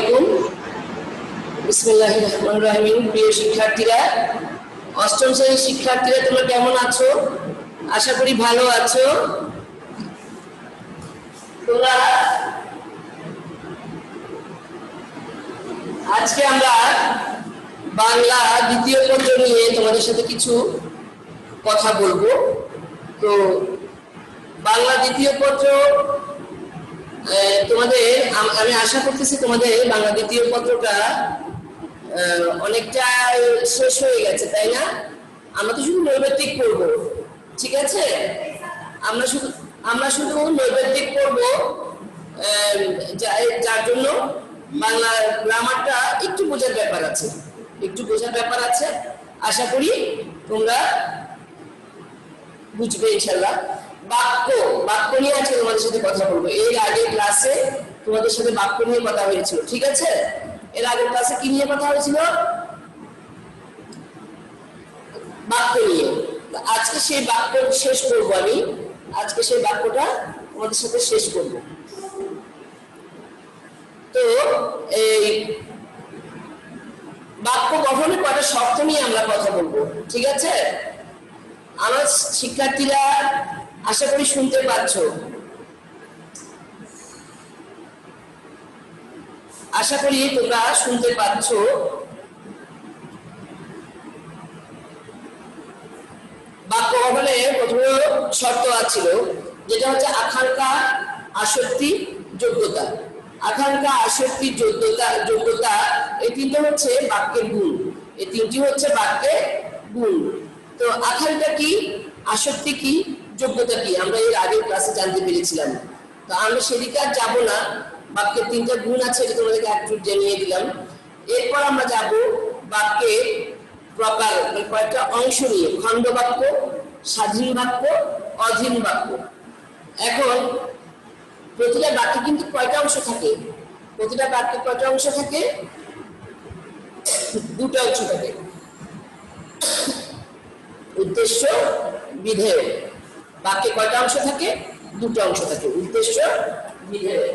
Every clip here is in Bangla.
আলাইকুম। বিসমিল্লাহির রহমানির রহিম। প্রিয় শিক্ষার্থীরা, অষ্টম শ্রেণীর শিক্ষার্থীরা তোমরা কেমন আছো? আশা করি ভালো আছো। তোমরা আজকে আমরা বাংলা দ্বিতীয় পত্র নিয়ে তোমাদের সাথে কিছু কথা বলবো। তো বাংলা দ্বিতীয় পত্র তোমাদের আমি আশা করতেছি তোমাদের বাংলা দ্বিতীয় পত্রটা অনেকটা শেষ হয়ে গেছে, তাই না? আমরা তো শুধু নৈবেদ্যিক পড়বো, ঠিক আছে? আমরা শুধু নৈবেদ্যিক পড়বো, যার জন্য বাংলা গ্রামারটা একটু বোঝার ব্যাপার আছে। আশা করি তোমরা বুঝবে ইনশাল্লাহ। বাক্য নিয়ে আজকে তোমাদের সাথে কথা বলবো। এর আগে ক্লাসে তোমাদের সাথে বাক্য নিয়ে কথা হয়েছিল, ঠিক আছে? এর আগের ক্লাসে কি নিয়ে কথা হয়েছিল? বাক্য নিয়ে। আজকে সেই বাক্য শেষ করবো আমি। আজকে সেই বাক্যটা তোমাদের সাথে শেষ করব। তো এই বাক্য গঠনের কয়টা শর্ত নিয়ে আমরা কথা বলবো, ঠিক আছে? আমার শিক্ষার্থীরা আশা করি শুনতে পাচ্ছ। আশা করি তোমরা শুনতে পাচ্ছ। বাক্য গঠনে প্রথমে শর্ত আছিল, যেটা হচ্ছে আকাঙ্ক্ষা, আসক্তি, যোগ্যতা। আকাঙ্ক্ষা, আসক্তি, যোগ্যতা এই তিনটি হচ্ছে বাক্যের গুণ। তো আকাঙ্ক্ষা কি, আসক্তি কি, যোগ্যতা কি, আমরা এর আগের ক্লাসে জানতে পেরেছিলাম। তো আমরা সেদিকে আর যাবো না। বাক্যের তিনটা গুণ আছে, এটা তোমাদেরকে একটু জানিয়ে দিলাম। এরপর আমরা যাব বাক্যের প্রকার, কয়েকটা অংশ নিয়ে। খণ্ড বাক্য, স্বাধীন বাক্য, অধীন বাক্য। এখন প্রতিটা বাক্যে কিন্তু কয়টা অংশ থাকে? দুটো অংশ থাকে। উদ্দেশ্য, বিধেয়। বাক্যে কয়টা অংশ থাকে? দুটো অংশ থাকে, উদ্দেশ্য, বিধেয়।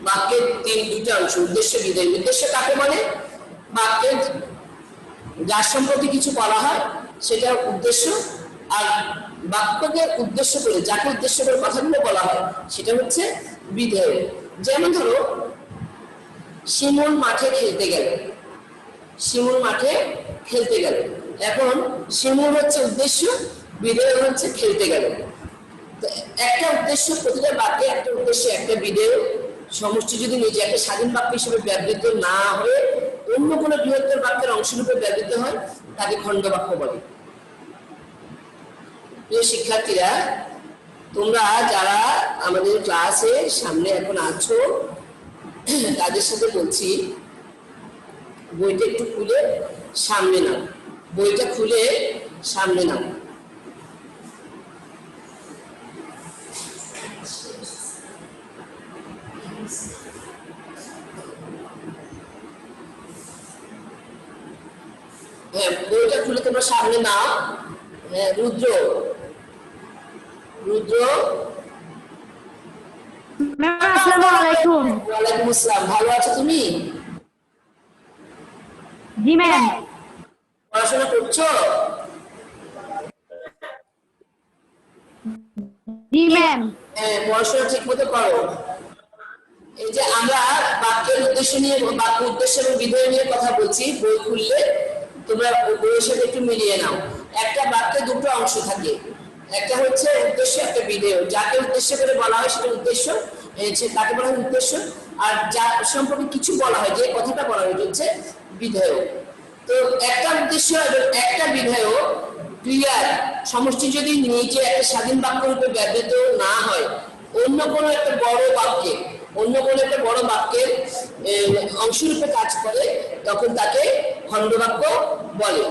বাক্যের দুটো অংশ, উদ্দেশ্য, বিধেয়। উদ্দেশ্য কাকে মানে? বাক্যের যার সম্পর্কে কিছু বলা হয় সেটা উদ্দেশ্য, আর বাক্যকে উদ্দেশ্য করে, যাকে উদ্দেশ্য করে কথাগুলো বলা হয় সেটা হচ্ছে বিধেয়। যেমন ধরো, শিমুল মাঠে খেলতে গেল। এখন শিমুল হচ্ছে উদ্দেশ্য, বিধেয় হচ্ছে খেলতে গেল। তো একটা উদ্দেশ্য, প্রতিটা বাক্যে একটা উদ্দেশ্য, একটা বিধেয় সমষ্টি যদি নিজে একটা স্বাধীন বাক্য হিসেবে ব্যবহৃত না হয়ে অন্য কোনো বৃহত্তর বাক্যের অংশরূপে ব্যবহৃত হয়, তাকে খণ্ড বাক্য বলে। প্রিয় শিক্ষার্থীরা, তোমরা যারা আমাদের ক্লাসের সামনে এখন আছো, তাদের সাথে বলছি, বইটা একটু খুলে সামনে নাও। হ্যাঁ, বইটা খুলে তোমরা সামনে নাও। হ্যাঁ, রুদ্র। আসসালামু আলাইকুম। ওয়ালাইকুম আসসালাম। ভালো আছো তুমি? জি ম্যাম। পড়াশোনা করছো? জি ম্যাম। হ্যাঁ, পড়াশোনা ঠিক মতো করো। এই যে আমরা বাক্যের উদ্দেশ্য এবং বিধেয় নিয়ে কথা বলছি, বই খুললে তোমরা বইয়ের সাথে একটু মিলিয়ে নাও। একটা বাক্যে দুটো অংশ থাকে, একটা হচ্ছে উদ্দেশ্য, একটা বিধেয়। যাকে উদ্দেশ্য করে বলা হয় সেটা উদ্দেশ্য, তাকে বলা হয় উদ্দেশ্য। আর যার সম্পর্কে কিছু বলা হয়, যে কথাটা বলা হয়, হচ্ছে বিধেয়। তো একটা উদ্দেশ্য এবং একটা বিধেয় ক্রিয়ার সমষ্টি যদি নিজে একটা স্বাধীন বাক্য রূপে ব্যবহৃত না হয়, অন্য কোনো একটা বড় বাক্যের অংশরূপে কাজ করে, তখন তাকে খণ্ডবাক্য বলে।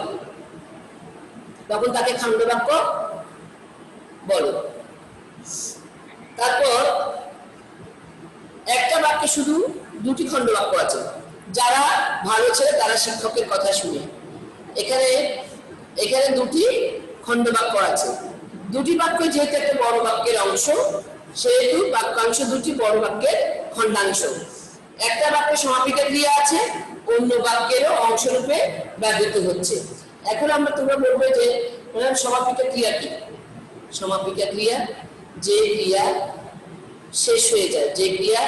তারপর একটা বাক্যে শুধু দুটি খণ্ড বাক্য আছে। যারা ভালো ছেলে তারা শিক্ষকের কথা শুনে। এখানে এখানে দুটি খণ্ড বাক্য আছে। দুটি বাক্য যেহেতু একটা বড় বাক্যের অংশ, সেহেতু বাক্যাংশ দুটি বড় বাক্যের খণ্ডাংশ। একটা বাক্যে সমাপিকা ক্রিয়া আছে, অন্য বাক্যেরও অংশরূপে ব্যবহৃত হচ্ছে। এখন তোমরা বলবে যে সমাপিকা ক্রিয়া কি? সমাপিকা ক্রিয়া যে ক্রিয়া শেষ হয়ে যায়, যে ক্রিয়া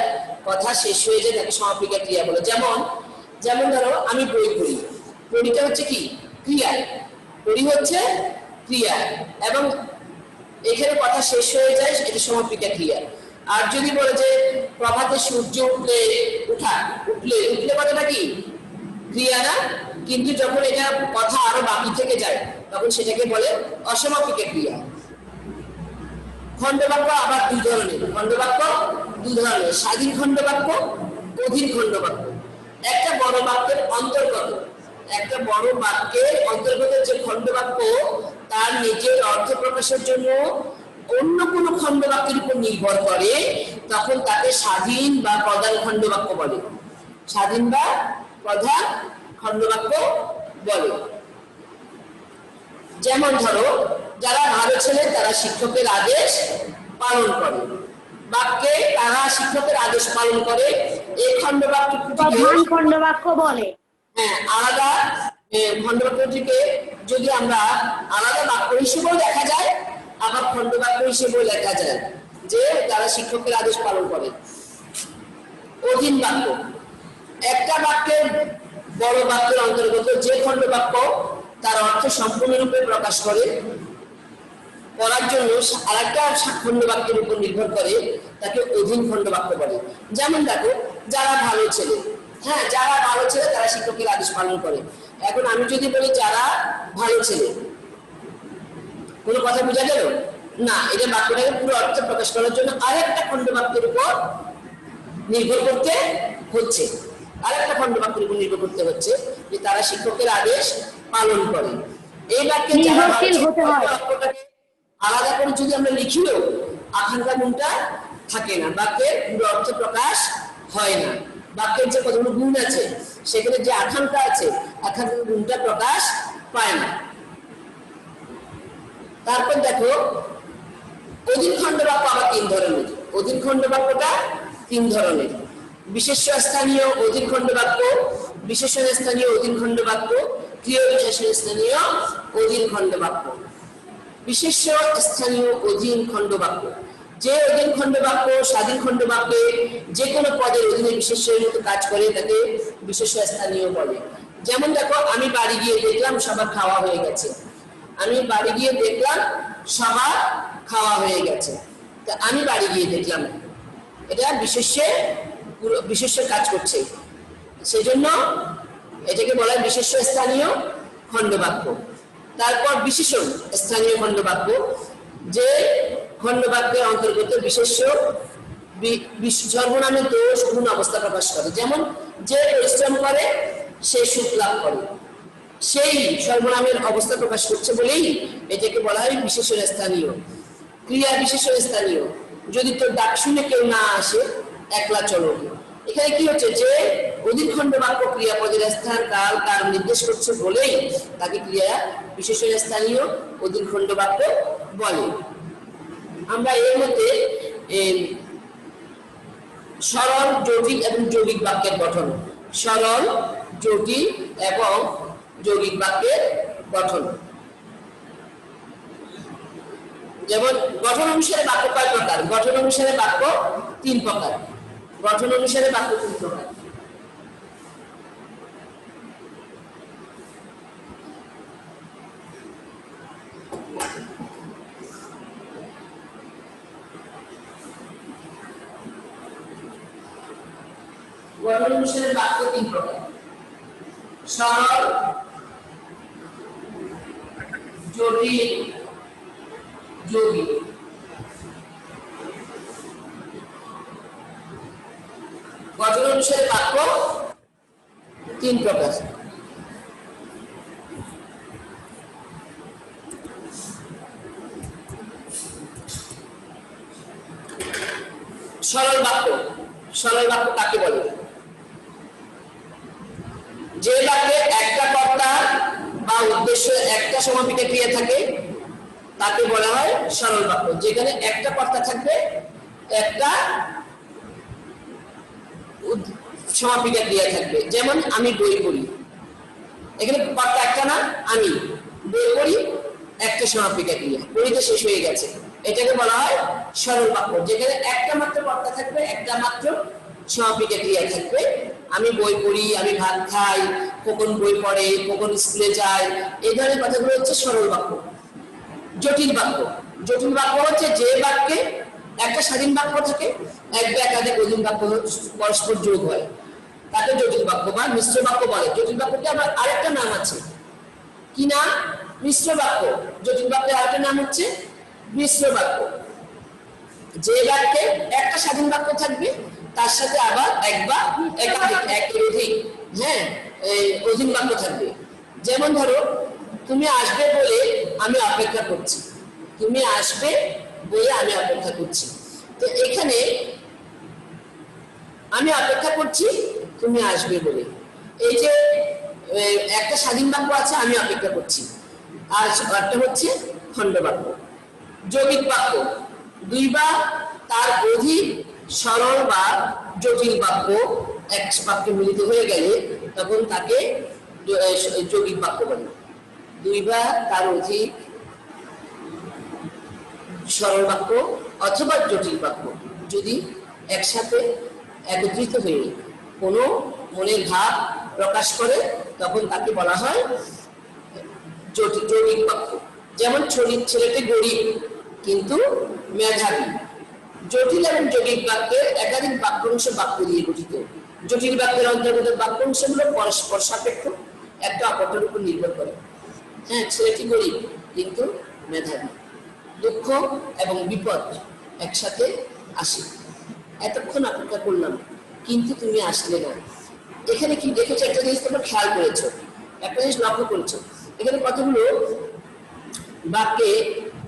কথা শেষ হয়ে যায় তাকে সমাপিকা ক্রিয়া বলে। যেমন যেমন ধরো আমি বই পড়ি, পড়িটা হচ্ছে কি ক্রিয়া, পড়ি হচ্ছে ক্রিয়া, এবং এখানে কথা শেষ হয়ে যায়, এটা সমাপিকা ক্রিয়া। আর যদি বলে যে প্রভাতে সূর্য উঠলে উঠলে কথাটা কি ক্রিয়া না, কিন্তু যখন এটা কথা আরো বাকি থেকে যায় তখন সেটাকে বলে অসমাপিকা ক্রিয়া। খণ্ডবাক্য আবার দুই ধরনের, খণ্ডবাক্য দুই ধরনের, স্বাধীন খণ্ডবাক্য, অধীন খণ্ডবাক্য। একটা বড় বাক্যের অন্তর্গত, একটা বড় বাক্যের অন্তর্গত যে খণ্ডবাক্য তার নিজের অর্থ প্রকাশের জন্য অন্য কোন খণ্ডবাক্যের উপর নির্ভর করে, তখন তাকে স্বাধীন বা প্রধান খণ্ডবাক্য বলে। স্বাধীন বা প্রধান খণ্ডবাক্য বলে। যেমন ধরো যারা ভালো ছেলে তারা শিক্ষকের আদেশ পালন করে, বাক্যে তারা শিক্ষকের আদেশ পালন করে এই প্রধান খণ্ডবাক্য বলে। হ্যাঁ, আলাদা খণ্ডবাক্যটিকে যদি আমরা আলাদা বাক্য হিসেবেও দেখা যায়, আবার খণ্ডবাক্য হিসেবেও লেখা যায় যে তারা শিক্ষকের আদেশ পালন করে। অধীন বাক্য একটা বাক্যের বড় বাক্যের অন্তর্গত যে খণ্ডবাক্য তার অর্থ সম্পূর্ণরূপে প্রকাশ করার জন্য আরেকটা খণ্ডবাক্যের উপর নির্ভর করে তাকে অধীন খণ্ডবাক্য বলে। যেমন দেখো যারা ভালো ছেলে, হ্যাঁ যারা ভালো ছেলে তারা শিক্ষকের আদেশ পালন করে। এখন আমি যদি বলি যারা ভালো ছেলে, কোনো কথা বোঝা গেল না? এটা বাক্যটাকে পুরো অর্থ প্রকাশ করার জন্য আরেকটা খণ্ডবাক্যের উপর নির্ভর করতে হচ্ছে, আরেকটা খণ্ডবাক্যের উপর নির্ভর করতে হচ্ছে যে তারা শিক্ষকের আদেশ পালন করে। এই বাক্যে বাক্যটাকে আলাদা করে যদি আমরা লিখিও আকাঙ্ক্ষা গুণটা থাকে না, বাক্যের পুরো অর্থ প্রকাশ হয় না। বাক্যের যে কতগুলো গুণ আছে সেখানে যে আকাঙ্ক্ষা আছে, আকাঙ্ক্ষা গুণটা প্রকাশ পায় না। তারপর দেখো অধীন খণ্ডবাক্য আবার তিন ধরনের। অধীন খণ্ডবাক্যটা তিন ধরনের: বিশেষ্য স্থানীয় অধীন খণ্ডবাক্য, বিশেষণ স্থানীয় অধীন খণ্ডবাক্য, ক্রিয়া বিশেষণ স্থানীয় অধীন খণ্ডবাক্য। বিশেষ্য স্থানীয় অধীন খণ্ডবাক্য যে অধীন খণ্ডবাক্য স্বাধীন খণ্ডবাক্যে যে কোনো পদের অধীনে বিশেষ্যের মতো কাজ করে তাকে বিশেষ্য স্থানীয় বলে। যেমন দেখো আমি বাড়ি গিয়ে দেখলাম সবার খাওয়া হয়ে গেছে, আমি বাড়ি গিয়ে দেখলাম সবার খাওয়া হয়ে গেছে, তা আমি বাড়ি গিয়ে দেখলাম, এটা বিশেষ্য কাজ করছে, সেজন্য এটাকে বলা হয় বিশেষ্য স্থানীয় খণ্ডবাক্য। তারপর বিশেষণ স্থানীয় খণ্ডবাক্য যে খণ্ডবাক্যের অন্তর্গত বিশেষ্য সর্বনামের দোষ গুণ অবস্থা প্রকাশ করে। যেমন যে পরিশ্রম করে সে সুখ লাভ করে, সেই সর্বনামের অবস্থা প্রকাশ করছে বলেই এটাকে বলা হয় বিশেষণ স্থানীয়। ক্রিয়া বিশেষণ স্থানীয় যদি তোর ডাক শুনে কেউ না আসে একলা চলো, এখানে কি হচ্ছে যে অধীন খণ্ডবাক্য ক্রিয়াপদের স্থান কাল কার নির্দেশ করছে বলেই তাকে ক্রিয়া বিশেষণ স্থানীয় অধীন খণ্ডবাক্য বলে। আমরা এর মধ্যে সরল যৌগিক এবং যৌগিক বাক্যের গঠন, সরল জটিল এবং যৌগিক বাক্যের গঠন। যেমন গঠন অনুসারে বাক্য কয় প্রকার? গঠন অনুসারে বাক্য তিন প্রকার। গঠন অনুসারে বাক্য তিন প্রকার। গঠন অনুসারে বাক্য তিন প্রকার: সরল, জটিল, যৌগিক। গঠন অনুসারে বাক্য তিন প্রকার: সরল বাক্য। সরল বাক্য কাকে বলে? যে বাক্যে একটা কর্তা বা উদ্দেশ্য একটা সমাপিকা ক্রিয়া থাকে তাকে বলা হয় সরল বাক্য। যেখানে একটা কর্তা থাকবে, একটা সমাপিকা ক্রিয়া থাকবে। যেমন আমি বই পড়ি, এখানে কর্তা একটা না, আমি বই পড়ি, একটা সমাপিকা ক্রিয়া, পড়িতে শেষ হয়ে গেছে, এটাকে বলা হয় সরল বাক্য। যেখানে একটা মাত্র কর্তা থাকবে, একটা মাত্র সমাপিকা ক্রিয়া থাকবে। আমি বই পড়ি, আমি ভাত খাই, কখন বই পড়ে, কখন স্কুলে যায়, এই ধরনের কথাগুলো হচ্ছে সরল বাক্য। জটিল বাক্য, জটিল বাক্য হচ্ছে যে বাক্যে একটা স্বাধীন বাক্য থাকে, এক বা একাধিক অধীন বাক্য পরস্পর যোগ হয়, তাকে জটিল বাক্য বা মিশ্র বাক্য বলে। জটিল বাক্যটি আবার আরেকটা নাম আছে, কি নাম? মিশ্র বাক্য। জটিল বাক্যের আরেকটা নাম হচ্ছে মিশ্র বাক্য। যে বাক্যে একটা স্বাধীন বাক্য থাকবে, তার সাথে আবার এক বা একাধিক, একের অধিক অধীন বাক্য থাকবে। যেমন ধরো, তুমি আসবে বলে আমি অপেক্ষা করছি, তুমি আসবে বলে আমি অপেক্ষা করছি। তো এখানে আমি অপেক্ষা করছি তুমি আসবে বলে, এই যে একটা স্বাধীন বাক্য আছে আমি অপেক্ষা করছি, আর একটা হচ্ছে খণ্ড বাক্য। যৌগিক বাক্য, দুই বা তার অধিক সরল বা জটিল বাক্য এক বাক্যে মিলিত হয়ে গেলে তখন তাকে যৌগিক বাক্য বলে। দুই বা তার অধিক সরল বাক্য অথবা জটিল বাক্য যদি একসাথে একত্রিত হয়ে কোনো মনের ভাব প্রকাশ করে তখন তাকে বলা হয় যৌগিক বাক্য। যেমন ছেলেটি গরিব কিন্তু মেধাবী। জটিল এবং যৌগিক বাক্যের একাধিক বাক্যাংশ বাক্য দিয়ে গঠিত। জটিল বাক্যের অন্তর্গত বাক্যাংশগুলো পরস্পর সাপেক্ষ, একটা অপরটার উপর নির্ভর করে। হ্যাঁ, ছেলেটি গরিব কিন্তু মেধাবী। দুঃখ এবং বিপদ একসাথে আসে। এতক্ষণ অপেক্ষা করলাম কিন্তু তুমি আসলে না। এখানে কি দেখেছো? একটা জিনিস তোমরা খেয়াল করেছো, একটা জিনিস লক্ষ্য করেছো, এখানে কতগুলো বাক্যে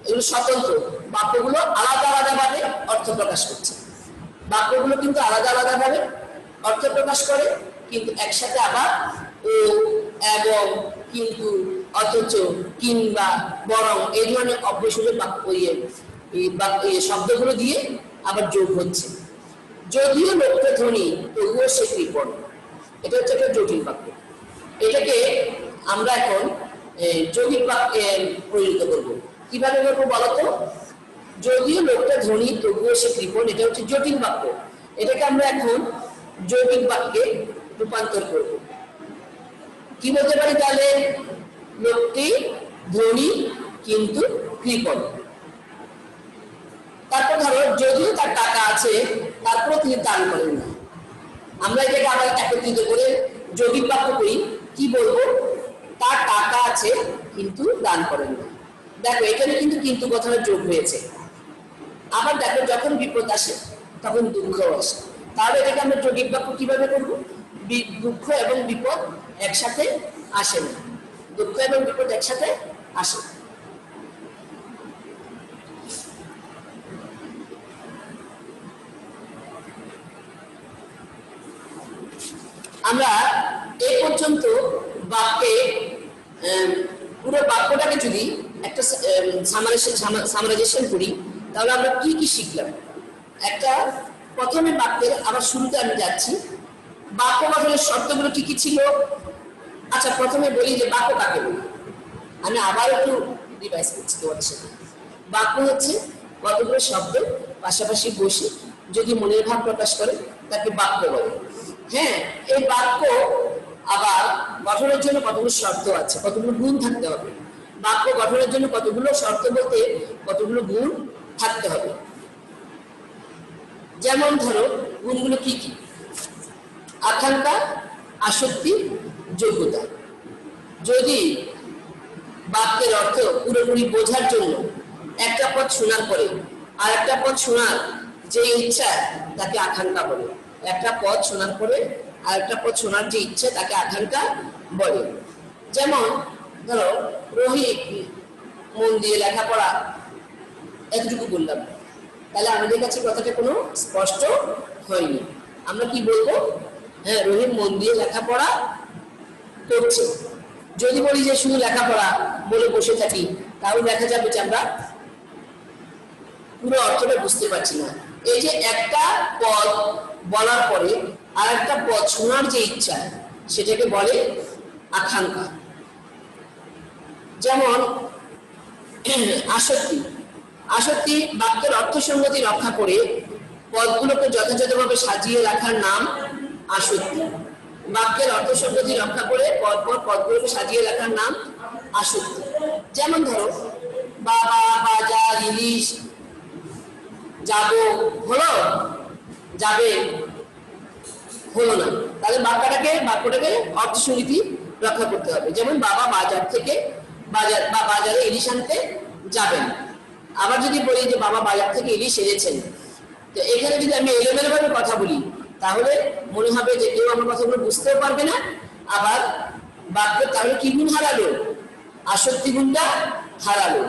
এগুলো স্বতন্ত্র, বাক্যগুলো আলাদা আলাদা ভাবে অর্থ প্রকাশ করছে। বাক্যগুলো কিন্তু আলাদা আলাদা ভাবে অর্থ প্রকাশ করে, কিন্তু একসাথে আবার ও, এবং, কিন্তু, অথচ, কিংবা, বরং এই ধরনের অব্যয়সূচক বাক্য শব্দগুলো দিয়ে আবার যোগ হচ্ছে। যদিও লোকটা ধনী তবুও সে কৃপণ, এটা হচ্ছে একটা জটিল বাক্য। এটাকে আমরা এখন যৌগিক বাক্যে পরিণত করবো। কিভাবে করবো বলতো? যদিও লোকটা ধনী তবুও সে কৃপণ, এটা হচ্ছে জটিল বাক্য। এটাকে আমরা এখন যৌগিক বাক্যে রূপান্তর করব। কি বলতে পারি তাহলে? লোকটি ধনী কিন্তু কৃপণ। তারপর ধরো, যদিও তার টাকা আছে তারপর তিনি দান করেন না। আমরা এটাকে আবার একত্রিত করে যৌগিক বাক্য করি। কি বলবো? তার টাকা আছে কিন্তু দান করেন না। দেখো, এখানে কিন্তু কথাটা যোগ হয়েছে। আবার দেখো, যখন বিপদ আসে তখন দুঃখ আসে। তাহলে এটাকে আমরা যৌগিক বাক্য কিভাবে করবো? দুঃখ এবং বিপদ একসাথে আসে না, দুঃখ এবং বিপদ একসাথে আসে। আমরা এই পর্যন্ত বাক্যে পুরো বাক্যটাকে যদি একটা সামারাইজেশন করি তাহলে আমরা কি কি শিখলাম? একটা প্রথমে বাক্যের আবার শুরুতে আমি যাচ্ছি, বাক্য গঠনের শর্তগুলো কি কি ছিল। আচ্ছা, প্রথমে বলি যে বাক্য কাকে বলি। আমি আবার একটু রিভাইজ করছি তোমাদের সাথে। বাক্য হচ্ছে কতগুলো শব্দ পাশাপাশি বসে যদি মনের ভাব প্রকাশ করে তাকে বাক্য বলে। হ্যাঁ, এই বাক্য আবার গঠনের জন্য কতগুলো শর্ত আছে, কতগুলো গুণ থাকতে হবে। বাক্য গঠনের জন্য কতগুলো শর্ত বলতে কতগুলো গুণ থাকতে হবে। যেমন ধরো, গুণগুলো কি কি? আকাঙ্ক্ষা, আসক্তি, যোগ্যতা। যদি বাক্যের অর্থ পুরোপুরি বোঝার জন্য একটা পদ শোনার পরে আর একটা পদ শোনার যে ইচ্ছা তাকে আকাঙ্ক্ষা বলে। একটা পদ শোনার পরে আর একটা পদ শোনার যে ইচ্ছা তাকে আকাঙ্ক্ষা বলে। যেমন ধরো, রোহিত মন দিয়ে লেখাপড়া, এতটুকু বললাম, তাহলে আমাদের কাছে কথাটা কোনো স্পষ্ট হয়নি। আমরা কি বলবো? হ্যাঁ, রহিম মন দিয়ে লেখাপড়া করছে। যদি বলি যে শুধু লেখাপড়া বলে বসে থাকি, তাহলে দেখা যাবে যে আমরা পুরো অর্থটা বুঝতে পারছি না। এই যে একটা পদ বলার পরে আর একটা পদ শোনার যে ইচ্ছা, সেটাকে বলে আকাঙ্ক্ষা। যেমন আসক্তি। আসক্তি বাক্যের অর্থসঙ্গতি রক্ষা করে পদগুলোকে যথাযথভাবে সাজিয়ে রাখার নাম আসক্তি। বাক্যের অর্থসঙ্গতি রক্ষা করে পরপর পদগুলোকে সাজিয়ে রাখার নাম আসক্তি। যেমন ধরো, বাবা, বাজার, ইলিশ, যাবো হলো, যাবে হলো না। তাহলে বাক্যটাকে অর্থসঙ্গতি রক্ষা করতে হবে। যেমন বাবা বাজারে ইলিশ আনতে যাবেন। আবার যদি বলি যে বাবা বাজার থেকে ইলিশ এনেছেন, তো এখানে যদি আমি এলোমেলো ভাবে কথা বলি, তাহলে মনে হবে যে কেউ আমার কথাগুলো বুঝতেও পারবে না। আবার বাক্যের তাহলে কি গুণ হারালো? আসক্তি গুণটা হারালো।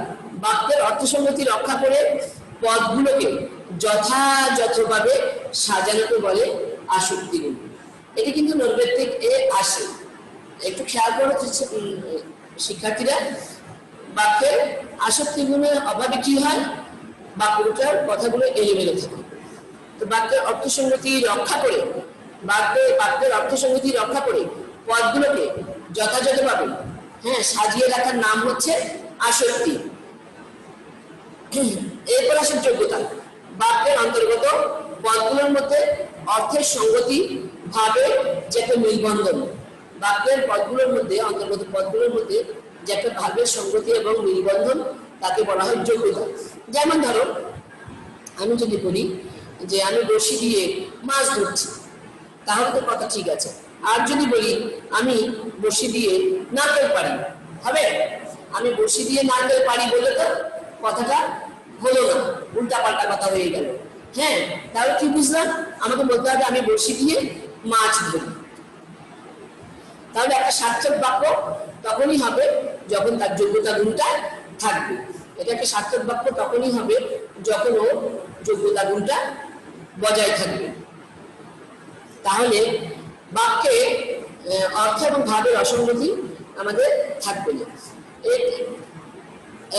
বাক্যের অর্থসঙ্গতি রক্ষা করে পদগুলোকে যথাযথভাবে সাজানোকে বলে আসক্তি গুণ। এটি কিন্তু নৈর্ব্যক্তিক এ আসে। একটু খেয়াল করে শিক্ষার্থীরা, বাক্যের আসক্তি গুণের অভাবে কি হয়? বাক্যটার কথাগুলো এলোমেলো থাকে। তো বাক্যের অর্থসঙ্গতি রক্ষা করে বাক্যের অর্থসঙ্গতি রক্ষা করে পদগুলোকে যথাযথভাবে সাজিয়ে রাখার নাম হচ্ছে আসক্তি। এরপর আসে যোগ্যতা। বাক্যের অন্তর্গত পদগুলোর মধ্যে অর্থের সঙ্গতি ভাবে যে একটা মিলবন্ধন। বাক্যের পদগুলোর মধ্যে অন্তর্গত পদগুলোর মধ্যে যে একটা ভাবের সঙ্গতি এবং মিলবন্ধন, তাকে বলা হয় যোগ্যতা। যেমন ধরো, আমি যদি বলি যে আমি বড়শি দিয়ে মাছ ধরছি, তাহলে তো কথা ঠিক আছে। আর যদি বলি আমি বড়শি দিয়ে নারকেল পারি, হবে? আমি বড়শি দিয়ে নারকেল পারি বলে তো কথাটা হলো না, উল্টা পাল্টা কথা হয়ে গেল। হ্যাঁ, তাহলে কি বুঝলাম? আমাকে বলতে হবে আমি বড়শি দিয়ে মাছ ধরি। তাহলে একটা সার্থক বাক্য তখনই হবে যখন তার যোগ্যতা গুণটা থাকবে। এটা একটা সার্থক বাক্য তখনই হবে যখন ও যোগ্যতা গুণটা বজায় থাকবে। তাহলে বাক্যে অর্থ এবং ভাবের অসঙ্গতি আমাদের থাকবে না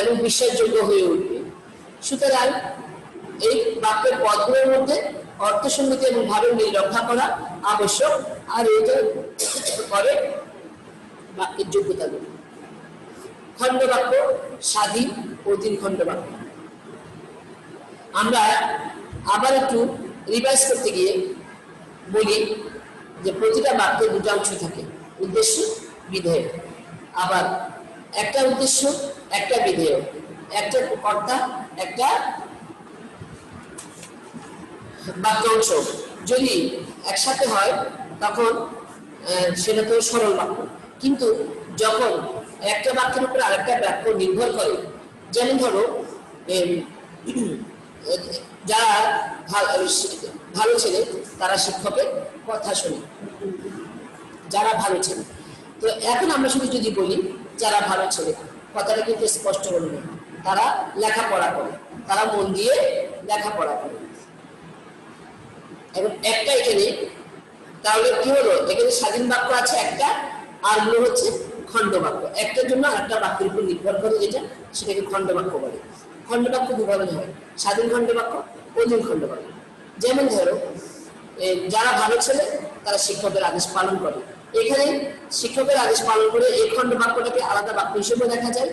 এবং বিশ্বাসযোগ্য হয়ে উঠবে। সুতরাং এই বাক্যের পদগুলোর মধ্যে অর্থসঙ্গতি এবং ভাবের মিল রক্ষা করা আবশ্যক। আর এইটা করে বাক্যের যোগ্যতা গুলো। খণ্ডবাক্য, স্বাধীন, অধীন খণ্ডবাক্য। আমরা আবার একটু রিভাইজ করতে গিয়ে বলি যে প্রতিটা বাক্যে দুটো অংশ থাকে, উদ্দেশ্য, বিধেয়। আবার একটা উদ্দেশ্য, একটা বিধেয়, একটা কর্তা, একটা বাক্যাংশ যদি একসাথে হয় তখন সেটা তো সরল বাক্য। কিন্তু যখন একটা বাক্যের উপর আরেকটা বাক্য নির্ভর করে, যেমন ধরো যারা ভালো ছেলে তারা শিক্ষকের কথা শোনে, যারা ভালো ছেলে। তো এখন আমরা শুধু যদি বলি যারা ভালো ছেলে, কথাটা কিন্তু স্পষ্ট হলো না। তারা লেখাপড়া করে, তারা মন দিয়ে লেখাপড়া করে। এবং একটা এখানে তাহলে কি হলো? এখানে স্বাধীন বাক্য আছে একটা, আর গুলো হচ্ছে খণ্ড বাক্য। একটার জন্য আরেকটা বাক্যের উপর নির্ভর করে, যেটা সেটাকে খণ্ড বাক্য বলে। খণ্ড বাক্য দুভাবে হয়, স্বাধীন খণ্ড বাক্য, অধীন খণ্ড বাক্য। যেমন ধরো, যারা ভালো ছেলে তারা শিক্ষকের আদেশ পালন করে। এখানে শিক্ষকের আদেশ পালন করে এই খণ্ড বাক্যটাকে আলাদা বাক্য হিসেবেও দেখা যায়,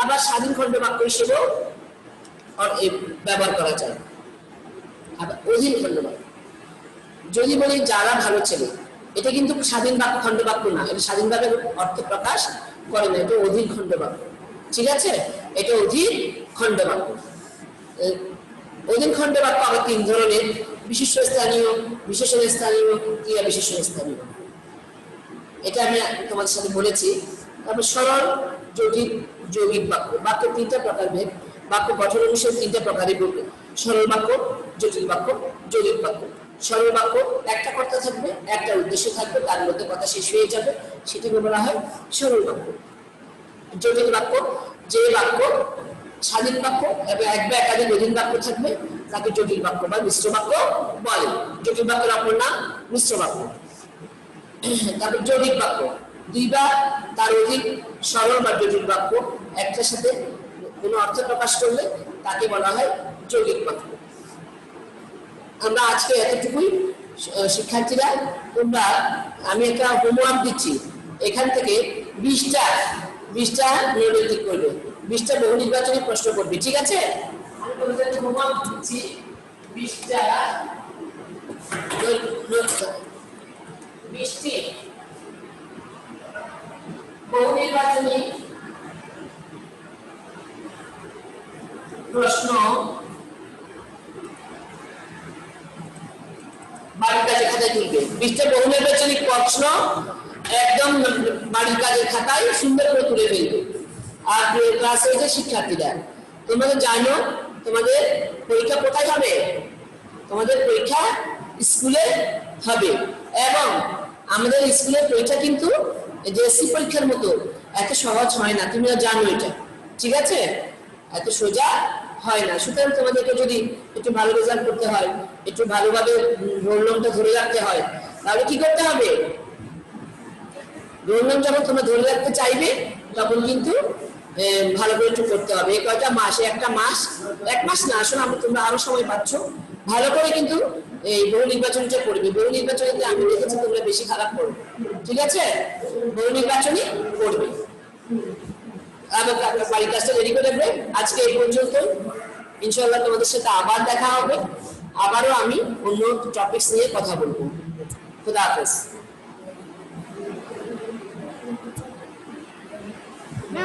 আবার স্বাধীন খণ্ড বাক্য হিসেবেও ব্যবহার করা যায়। আবার অধীন খণ্ড বাক্য যদি বলি যারা ভালো ছেলে, এটা কিন্তু স্বাধীন বাক্য, খণ্ড বাক্য না। এটা স্বাধীনভাবে অর্থ প্রকাশ করে না, এটা অধীন খণ্ড বাক্য। ঠিক আছে, এটা অধীন খণ্ড বাক্য। অধীন খণ্ড বাক্য আবার তিন ধরনের: বিশেষ্য স্থানীয়, বিশেষণ স্থানীয়, ক্রিয়া বিশেষণ স্থানীয়। এটা আমি তোমাদের সাথে বলেছি। তারপর সরল, জটিল, যৌগিক বাক্য। বাক্যের তিনটা প্রকার ভেদ, বাক্য গঠন অনুসারে তিনটা প্রকারই বলবে: সরল বাক্য, জটিল বাক্য, যৌগিক বাক্য। সরল বাক্য একটা কর্তা থাকবে, একটা উদ্দেশ্য থাকবে, তার মধ্যে কথা শেষ হয়ে যাবে, সেটাকে বলা হয় সরল বাক্য। জটিল বাক্য যে বাক্য স্বাধীন বাক্য এবং এক বা একাধিক অধীন বাক্য থাকবে, তাকে জটিল বাক্য বা মিশ্র বাক্য বলে। জটিল বাক্যের অপর নাম মিশ্র বাক্য। তারপর যৌগিক বাক্য, দুই বা তার অধিক সরল বা জটিল বাক্য একটার সাথে কোনো অর্থ প্রকাশ করলে তাকে বলা হয় যৌগিক বাক্য। আমরা আজকে এতটুকুই। শিক্ষার্থীরা, তোমরা, আমি একটা হোমওয়ার্ক দিচ্ছি, এখান থেকে 20টা নোট করবে, 20টা বহু নির্বাচনী প্রশ্ন করবে, ঠিক আছে? আমি তোমাদের হোমওয়ার্ক দিচ্ছি 20টা 20টি বহু নির্বাচনী প্রশ্ন বাড়ির কাজের খাতায় তুলবে। 20টা বহু নির্বাচনী প্রশ্ন একদম বাড়ির কাজের খাতায় সুন্দর করে তুলে ফেলবে। আর ক্লাসে যে শিক্ষার্থীরা, তোমরা জানো তোমাদের পরীক্ষা কোথায় হবে? তোমাদের পরীক্ষা স্কুলে হবে। এবং আমাদের স্কুলের পরীক্ষা কিন্তু জেএসসি পরীক্ষার মতো এত সহজ হয় না, তোমরা জানো এটা, ঠিক আছে? এত সোজা হয় না। সুতরাং তোমাদেরকে যদি একটু ভালো রেজাল্ট করতে হয়, একটু ভালোভাবে রোল নম্বরটা ধরে রাখতে হয়, তাহলে কি করতে হবে? রোল নম্বর যখন তোমরা ধরে রাখতে চাইবে তখন কিন্তু ভালো করে একটু করতে হবে। এই কয়টা মাস, একটা মাস, এক মাস না, আসলে তোমরা আরো সময় পাচ্ছ, ভালো করে কিন্তু এই বহু নির্বাচনীটা করবে। বহু নির্বাচনীতে আমি দেখেছি তোমরা বেশি খারাপ করবে, ঠিক আছে? বহু নির্বাচনী করবে। বাড়ির কাজটা রেডি করে দেবে। আজকে এই পর্যন্ত, ইনশাআল্লাহ তোমাদের সাথে আবার দেখা হবে, আবারও আমি অন্য টপিকস নিয়ে কথা বলবো। খুদা হাফেজ। না,